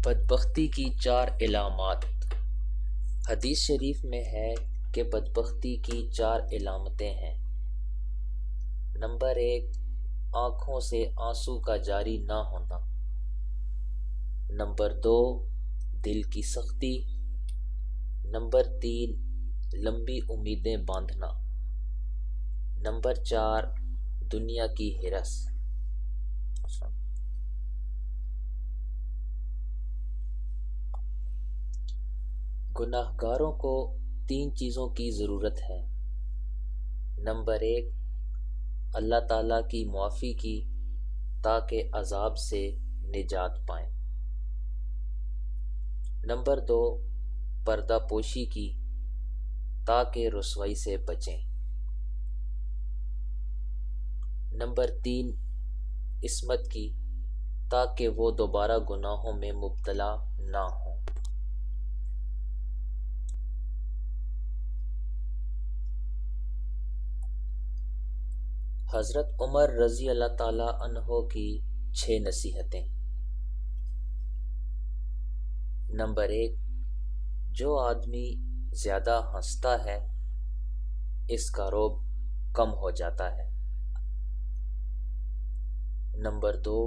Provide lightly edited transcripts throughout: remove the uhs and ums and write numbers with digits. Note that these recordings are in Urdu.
بدبختی کی 4 علامات۔ حدیث شریف میں ہے کہ بدبختی کی 4 علامتیں ہیں۔ نمبر 1، آنکھوں سے آنسو کا جاری نہ ہونا۔ نمبر 2، دل کی سختی۔ نمبر 3، لمبی امیدیں باندھنا۔ نمبر 4، دنیا کی ہرس۔ گناہ گاروں کو 3 چیزوں کی ضرورت ہے۔ نمبر 1، اللہ تعالیٰ کی معافی کی تاکہ عذاب سے نجات پائیں۔ نمبر 2، پردہ پوشی کی تاکہ رسوائی سے بچیں۔ نمبر 3، عصمت کی تاکہ وہ دوبارہ گناہوں میں مبتلا نہ ہوں۔ حضرت عمر رضی اللہ تعالیٰ عنہ کی 6 نصیحتیں۔ نمبر 1، جو آدمی زیادہ ہنستا ہے اس کا رعب کم ہو جاتا ہے۔ نمبر 2،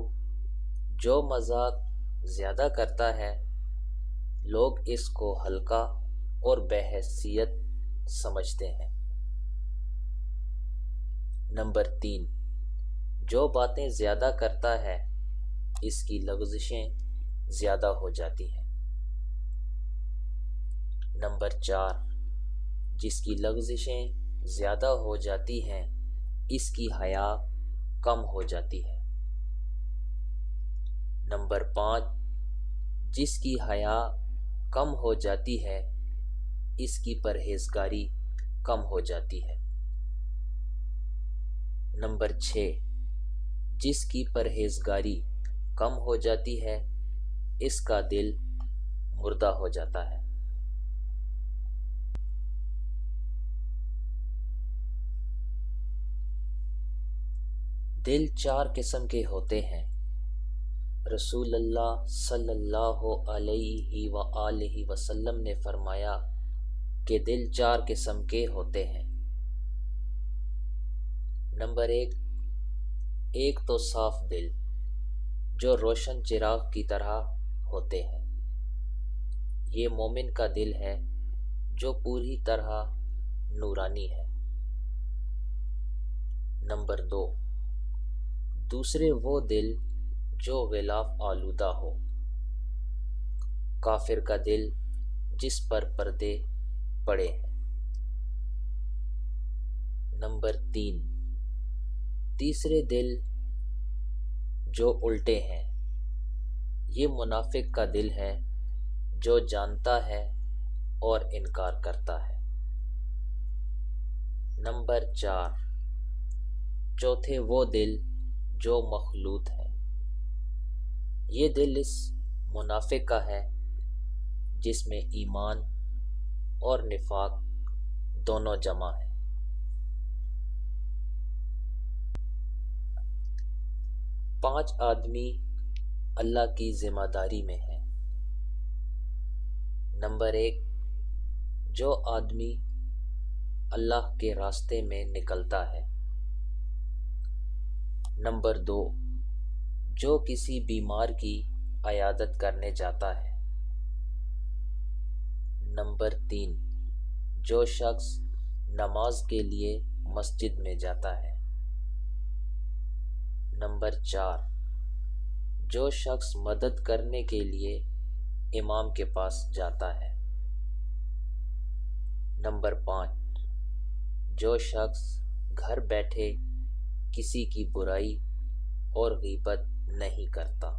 جو مذاق زیادہ کرتا ہے لوگ اس کو ہلکا اور بے حیثیت سمجھتے ہیں۔ نمبر 3، جو باتیں زیادہ کرتا ہے اس کی لغزشیں زیادہ ہو جاتی ہیں۔ نمبر 4، جس کی لغزشیں زیادہ ہو جاتی ہیں اس کی حیا کم ہو جاتی ہے۔ نمبر 5، جس کی حیا کم ہو جاتی ہے اس کی پرہیزگاری کم ہو جاتی ہے۔ نمبر 6، جس کی پرہیزگاری کم ہو جاتی ہے اس کا دل مردہ ہو جاتا ہے۔ دل 4 قسم کے ہوتے ہیں۔ رسول اللہ صلی اللہ علیہ وآلہ وسلم نے فرمایا کہ دل 4 قسم کے ہوتے ہیں۔ نمبر 1، ایک تو صاف دل جو روشن چراغ کی طرح ہوتے ہیں۔ یہ مومن کا دل ہے جو پوری طرح نورانی ہے۔ نمبر 2، دوسرے وہ دل جو غلاف آلودہ ہو، کافر کا دل جس پر پردے پڑے ہیں۔ نمبر 3، تیسرے دل جو الٹے ہیں، یہ منافق کا دل ہے جو جانتا ہے اور انکار کرتا ہے۔ نمبر 4، چوتھے وہ دل جو مخلوط ہے، یہ دل اس منافق کا ہے جس میں ایمان اور نفاق دونوں جمع ہیں۔ پانچ آدمی اللہ کی ذمہ داری میں ہیں۔ نمبر 1، جو آدمی اللہ کے راستے میں نکلتا ہے۔ نمبر 2، جو کسی بیمار کی عیادت کرنے جاتا ہے۔ نمبر 3، جو شخص نماز کے لیے مسجد میں جاتا ہے۔ نمبر 4، جو شخص مدد کرنے کے لیے امام کے پاس جاتا ہے۔ نمبر 5، جو شخص گھر بیٹھے کسی کی برائی اور غیبت نہیں کرتا۔